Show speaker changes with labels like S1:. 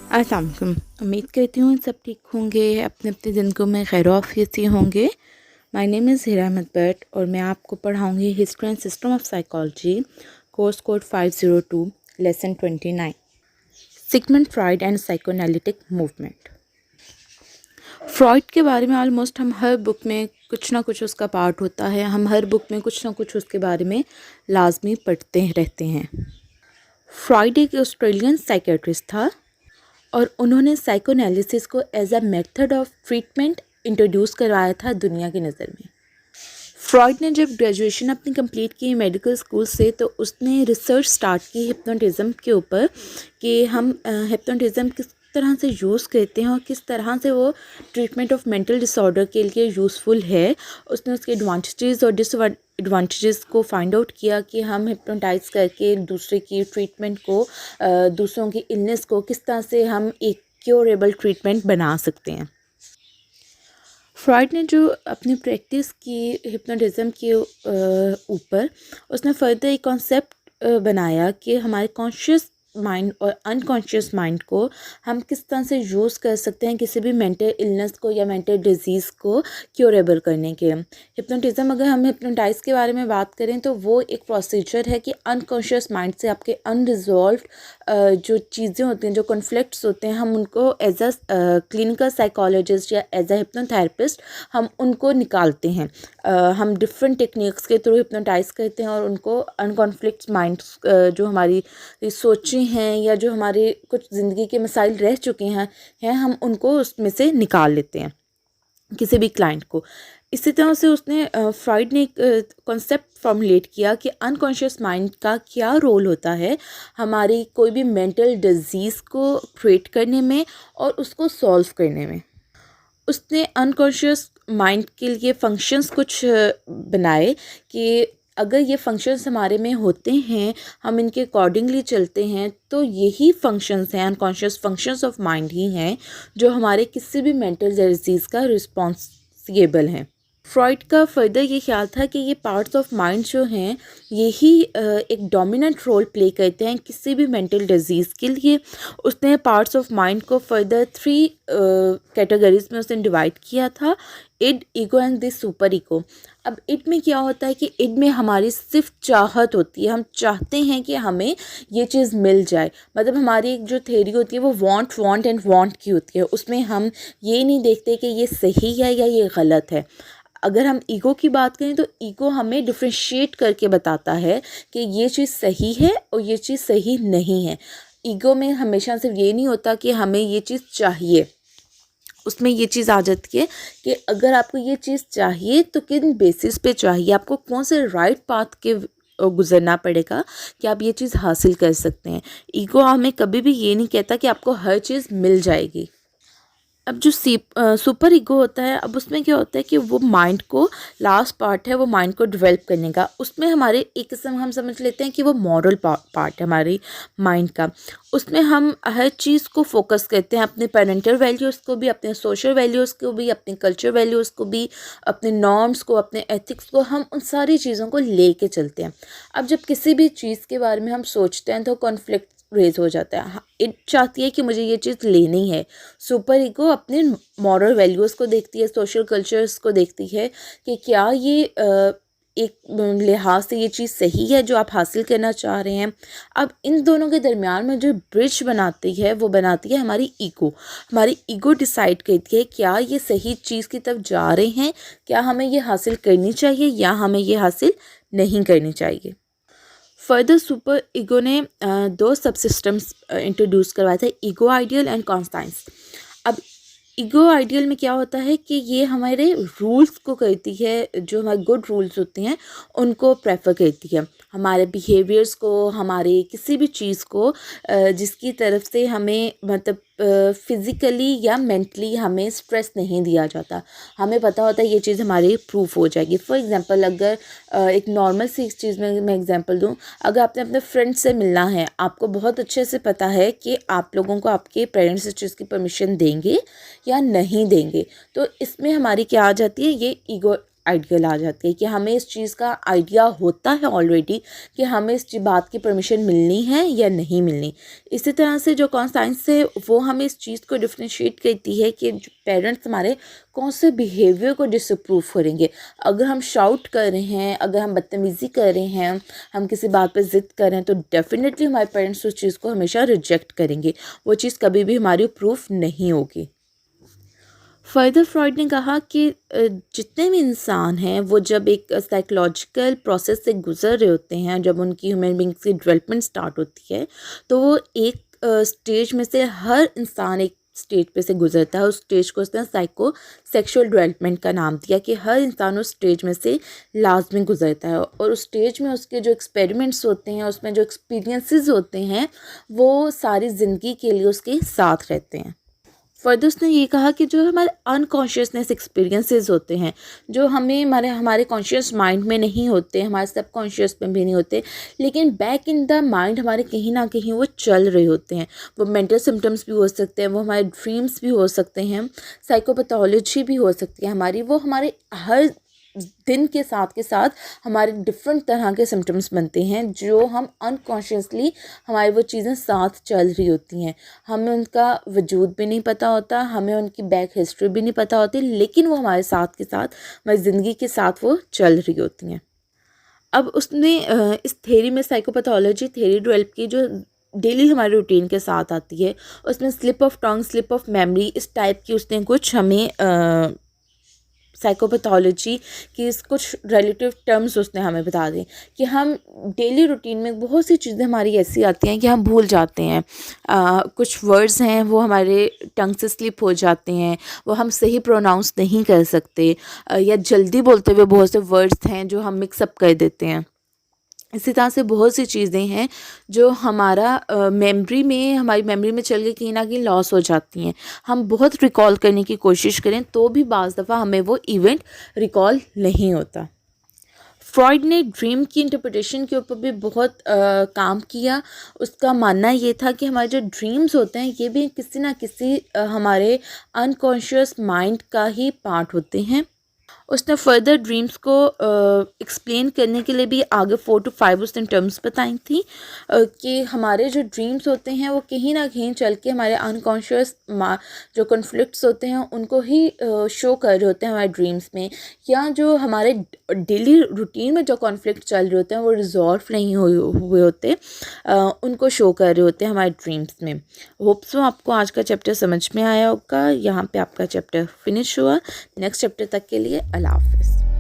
S1: अस्सलाम वालेकुम। उम्मीद करती हूँ सब ठीक होंगे, अपने अपने ज़िंदगी में खैर आफियत से होंगे। My name is Hira Ahmad Bhatt और मैं आपको पढ़ाऊँगी history and system of psychology, course code 502, lesson 29, Sigmund Freud and psychoanalytic movement. Freud के बारे में ऑलमोस्ट हम हर बुक में कुछ ना कुछ उसका पार्ट होता है, हम हर बुक में कुछ ना कुछ उसके बारे में लाजमी पढ़ते रहते हैं। फ्रॉइड एक ऑस्ट्रेलियन साइकेट्रिस्ट था और उन्होंने साइकोएनालिसिस को as a method of treatment introduce करवाया था दुनिया की नज़र में। फ्रॉइड ने जब ग्रेजुएशन अपनी कंप्लीट की मेडिकल स्कूल से, तो उसने रिसर्च स्टार्ट की हिप्नोटिज़म के ऊपर कि हम हिप्नोटिज़म किस तरह से यूज़ करते हैं और किस तरह से वो ट्रीटमेंट ऑफ मेंटल डिसऑर्डर के लिए यूज़फुल है। उसने उसके एडवांटेजेस और डिसएडवांटेजेस को फाइंड आउट किया कि हम हिप्नोटाइज करके दूसरे की ट्रीटमेंट को, दूसरों की इलनेस को किस तरह से हम एक क्योरेबल ट्रीटमेंट बना सकते हैं। फ्रॉइड ने जो अपनी प्रैक्टिस की हिप्नोटिज़म के ऊपर, उसने फर्दर एक कॉन्सेप्ट बनाया कि हमारे कॉन्शियस माइंड और अनकॉन्शियस माइंड को हम किस तरह से यूज़ कर सकते हैं किसी भी मेंटल इलनेस को या मेंटल डिजीज़ को क्योरेबल करने के। हिप्नोटिज़म, अगर हम हिप्नोटाइज के बारे में बात करें तो वो एक प्रोसीजर है कि अनकॉन्शियस माइंड से आपके अनरिजॉल्व्ड जो चीज़ें होती हैं, जो कॉन्फ्लिक्ट्स होते हैं, हम उनको एज अ क्लिनिकल साइकोलॉजिस्ट या एज अ हिप्नोथेरेपिस्ट हम उनको निकालते हैं। हम डिफरेंट टेक्निक्स के थ्रू हिप्नोटाइज करते हैं और उनको अनकॉन्फ्लिक्ट माइंड्स, जो हमारी सोचें हैं या जो हमारे कुछ ज़िंदगी के मसाइल रह चुके हैं हम उनको उसमें से निकाल लेते हैं किसी भी क्लाइंट को। इसी तरह से उसने फ्रॉइड ने एक कॉन्सेप्ट फॉर्मुलेट किया कि अनकॉन्शियस माइंड का क्या रोल होता है हमारी कोई भी मेंटल डिजीज़ को क्रिएट करने में और उसको सॉल्व करने में। उसने अनकॉन्शियस माइंड के लिए फंक्शंस कुछ बनाए कि अगर ये फंक्शंस हमारे में होते हैं, हम इनके अकॉर्डिंगली चलते हैं, तो यही फंक्शंस हैं, अनकॉन्शियस फंक्शंस ऑफ माइंड ही हैं जो हमारे किसी भी मेंटल डिजीज़ का रिस्पॉन्सिबल हैं। फ्रॉइड का फर्दर ये ख्याल था कि ये पार्ट्स ऑफ माइंड जो हैं यही एक डोमिनेंट रोल प्ले करते हैं किसी भी मेंटल डिजीज़ के लिए। उसने पार्ट्स ऑफ माइंड को फर्दर 3 कैटेगरीज में उसने डिवाइड किया था, id, ego and the superego. अब इड में क्या होता है कि इड में हमारी सिर्फ चाहत होती है, हम चाहते हैं कि हमें ये चीज़ मिल जाए। मतलब हमारी एक जो थ्योरी होती है वो वांट एंड वांट की होती है, उसमें हम ये नहीं देखते कि ये सही है या ये गलत है। अगर हम ईगो की बात करें तो ईगो हमें डिफ्रेंशिएट करके बताता है कि ये चीज़ सही है और ये चीज़ सही नहीं है। ईगो में हमेशा सिर्फ ये नहीं होता कि हमें ये चीज़ चाहिए, उसमें ये चीज़ आ जाती है कि अगर आपको ये चीज़ चाहिए तो किन बेसिस पे चाहिए, आपको कौन से राइट पाथ के गुजरना पड़ेगा कि आप ये चीज़ हासिल कर सकते हैं। ईगो हमें कभी भी ये नहीं कहता कि आपको हर चीज़ मिल जाएगी। अब जो सुपर ईगो होता है, अब उसमें क्या होता है कि वो माइंड को, लास्ट पार्ट है वो माइंड को डेवलप करने का, उसमें हमारे एक किस्म हम समझ लेते हैं कि वो मॉरल पार्ट है हमारी माइंड का। उसमें हम हर चीज़ को फोकस करते हैं, अपने पेरेंटल वैल्यूज़ को भी, अपने सोशल वैल्यूज़ को भी, अपने कल्चर वैल्यूज़ को भी, अपने नॉर्म्स को, अपने एथिक्स को, हम उन सारी चीज़ों को ले कर चलते हैं। अब जब किसी भी चीज़ के बारे में हम सोचते हैं तो कॉन्फ्लिक्ट रेज हो जाता है। इट चाहती है कि मुझे ये चीज़ लेनी है। सुपर ईगो अपने मॉरल वैल्यूज़ को देखती है, सोशल कल्चर्स को देखती है कि क्या ये एक लिहाज से ये चीज़ सही है जो आप हासिल करना चाह रहे हैं। अब इन दोनों के दरमियान में जो ब्रिज बनाती है वो बनाती है हमारी ईगो। हमारी ईगो डिसाइड करती है क्या ये सही चीज़ की तरफ जा रहे हैं, क्या हमें ये हासिल करनी चाहिए या हमें ये हासिल नहीं करनी चाहिए। फर्दर सुपर ईगो ने 2 सब सिस्टम्स इंट्रोड्यूस करवाए थे, ईगो आइडियल एंड कॉन्स्टेंस। अब ईगो आइडियल में क्या होता है कि ये हमारे रूल्स को करती है, जो हमारे गुड रूल्स होते हैं उनको प्रेफर करती है, हमारे बिहेवियर्स को, हमारे किसी भी चीज़ को जिसकी तरफ से हमें मतलब फ़िज़िकली या मेंटली हमें स्ट्रेस नहीं दिया जाता। हमें पता होता है ये चीज़ हमारी प्रूफ हो जाएगी। फॉर एग्ज़ाम्पल, अगर एक नॉर्मल सी इस चीज़ में मैं एग्ज़ाम्पल दूँ, अगर आपने अपने फ्रेंड से मिलना है, आपको बहुत अच्छे से पता है कि आप लोगों को आपके पेरेंट्स इस चीज़ की परमिशन देंगे या नहीं देंगे, तो इसमें हमारी क्या आ जाती है, ये ईगो आइडियल आ जाती है कि हमें इस चीज़ का आइडिया होता है ऑलरेडी कि हमें इस बात की परमिशन मिलनी है या नहीं मिलनी। इसी तरह से जो कॉन्साइंस है वो हमें इस चीज़ को डिफ्रेंशिएट करती है कि पेरेंट्स हमारे कौन से बिहेवियर को डिसअप्रूव करेंगे। अगर हम शाउट कर रहे हैं, अगर हम बदतमीज़ी कर रहे हैं, हम किसी बात पर ज़िद कर रहे हैं, तो डेफिनेटली हमारे पेरेंट्स उस चीज़ को हमेशा रिजेक्ट करेंगे। वो चीज़ कभी भी हमारी अप्रूव नहीं होगी। फर्दर फ्रॉइड ने कहा कि जितने भी इंसान हैं वो जब एक साइकोलॉजिकल प्रोसेस से गुजर रहे होते हैं, जब उनकी ह्यूमन बींग्स की डेवलपमेंट स्टार्ट होती है, तो वो एक स्टेज में से हर इंसान एक स्टेज पे से गुजरता है। उस स्टेज को उसने साइको सेक्शुअल डेवलपमेंट का नाम दिया कि हर इंसान उस स्टेज में से लाजमी गुजरता है, और उस स्टेज में उसके जो एक्सपेरिमेंट्स होते हैं, उसमें जो एक्सपीरियंसेस होते हैं, वो सारी ज़िंदगी के लिए उसके साथ रहते हैं। फर्दर उसने ये कहा कि जो हमारे अनकॉन्शियसनेस एक्सपीरियंसेस होते हैं, जो हमें हमारे कॉन्शियस माइंड में नहीं होते, हमारे सबकॉन्शियस में भी नहीं होते, लेकिन बैक इन द माइंड हमारे कहीं ना कहीं वो चल रहे होते हैं। वो मेंटल सिम्टम्स भी हो सकते हैं, वो हमारे ड्रीम्स भी हो सकते हैं, साइकोपैथोलॉजी भी हो सकती है हमारी। वो हमारे हर दिन के साथ हमारे डिफरेंट तरह के सिम्टम्स बनते हैं, जो हम अनकॉन्शियसली हमारी वो चीज़ें साथ चल रही होती हैं। हमें उनका वजूद भी नहीं पता होता, हमें उनकी बैक हिस्ट्री भी नहीं पता होती, लेकिन वो हमारे साथ के साथ हमारी ज़िंदगी के साथ वो चल रही होती हैं। अब उसने इस थेरी में साइकोपैथोलॉजी थेरी डेवलप की, जो डेली हमारे रूटीन के साथ आती है। उसमें slip of tongue, slip of memory, इस टाइप की उसने कुछ हमें साइकोपैथोलॉजी की कुछ रिलेटिव टर्म्स उसने हमें बता दी कि हम डेली रूटीन में बहुत सी चीज़ें हमारी ऐसी आती हैं कि हम भूल जाते हैं। कुछ वर्ड्स हैं वो हमारे टंग से स्लिप हो जाते हैं, वो हम सही प्रोनाउंस नहीं कर सकते, या जल्दी बोलते हुए बहुत से वर्ड्स हैं जो हम मिक्सअप कर देते हैं। इसी तरह से बहुत सी चीज़ें हैं जो हमारी मेमोरी में चल के कहीं ना कहीं लॉस हो जाती हैं। हम बहुत रिकॉल करने की कोशिश करें तो भी बाज़ दफ़ा हमें वो इवेंट रिकॉल नहीं होता। फ्रॉइड ने ड्रीम की इंटरप्रिटेशन के ऊपर भी बहुत काम किया। उसका मानना ये था कि हमारे जो ड्रीम्स होते हैं ये भी किसी ना किसी हमारे अनकॉन्शियस माइंड का ही पार्ट होते हैं। उसने फर्दर ड्रीम्स को एक्सप्लेन करने के लिए भी आगे 4 to 5 उसने टर्म्स बताई थी कि हमारे जो ड्रीम्स होते हैं वो कहीं ना कहीं चल के हमारे अनकॉन्शियस जो कॉन्फ्लिक्ट्स होते हैं उनको ही शो कर रहे होते हैं हमारे ड्रीम्स में, या जो हमारे डेली रूटीन में जो कॉन्फ्लिक्ट चल रहे होते हैं वो रिजॉल्व नहीं हुए होते, उनको शो कर रहे होते हैं हमारे ड्रीम्स में। होप सो आपको आज का चैप्टर समझ में आया होगा। यहाँ पे आपका चैप्टर फिनिश हुआ। नेक्स्ट चैप्टर तक के लिए अल्लाह हाफ़िज़।